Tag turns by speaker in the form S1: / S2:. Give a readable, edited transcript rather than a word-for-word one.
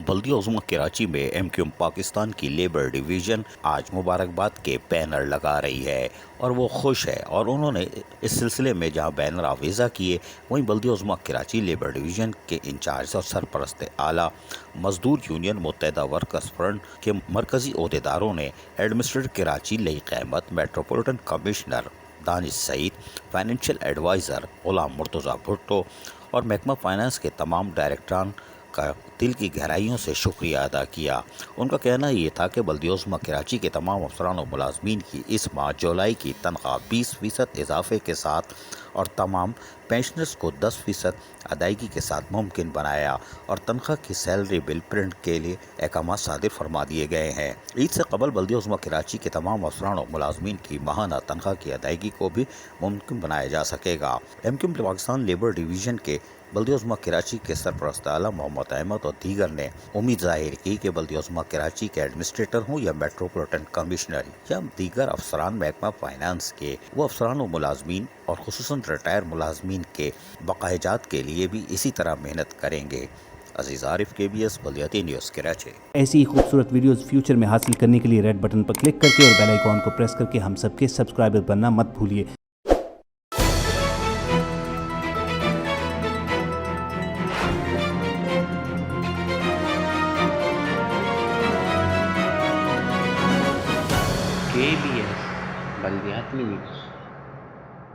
S1: بلدیہ عظمیٰ کراچی میں MQM پاکستان کی لیبر ڈویژن آج مبارکباد کے بینر لگا رہی ہے اور وہ خوش ہے، اور انہوں نے اس سلسلے میں جہاں بینر آویزہ کیے، وہیں بلدیہ عظمیٰ کراچی لیبر ڈویژن کے انچارج اور سرپرست اعلیٰ مزدور یونین متحدہ ورکرز فرنٹ کے مرکزی عہدیداروں نے ایڈمنسٹریٹر کراچی لئی قیمت، میٹروپولیٹن کمشنر دانش سعید، فائنینشیل ایڈوائزر غلام مرتضیٰ بھٹو اور محکمہ فائنانس کے تمام ڈائریکٹران کا دل کی گہرائیوں سے شکریہ ادا کیا۔ ان کا کہنا یہ تھا کہ بلدیہ عظمیٰ کراچی کے تمام افسران و ملازمین کی اس ماہ جولائی کی تنخواہ 20% اضافے کے ساتھ اور تمام پینشنرز کو 10% ادائیگی کے ساتھ ممکن بنایا، اور تنخواہ کی سیلری بل پرنٹ کے لیے احکامات صادر فرما دیے گئے ہیں۔ عید سے قبل بلدیہ عظمیٰ کراچی کے تمام افسران و ملازمین کی ماہانہ تنخواہ کی ادائیگی کو بھی ممکن بنایا جا سکے گا۔ MQM پاکستان لیبر ڈویژن کے بلدیہ عظمیٰ کراچی کے سرپرست اعلیٰ محمد احمد اور دیگر نے امید ظاہر کی کہ بلدیہ عظمیٰ کراچی کے ایڈمنسٹریٹر ہوں یا میٹروپولیٹن کمشنر یا دیگر افسران محکمہ فائنانس کے، وہ افسران و ملازمین اور خصوصاً ریٹائر ملازمین کے بقائے جات کے لیے بھی اسی طرح محنت کریں گے۔ عزیز عارف، KBS بلدیاتی نیوز کراچی۔
S2: ایسی خوبصورت ویڈیوز فیوچر میں حاصل کرنے کے لیے ریڈ بٹن پر کلک کر کے اور بیل آئیکن کو پریس کر کے ہم سب کے سبسکرائبر بننا مت بھولیے۔
S3: KBS بلدیاتی نیوز۔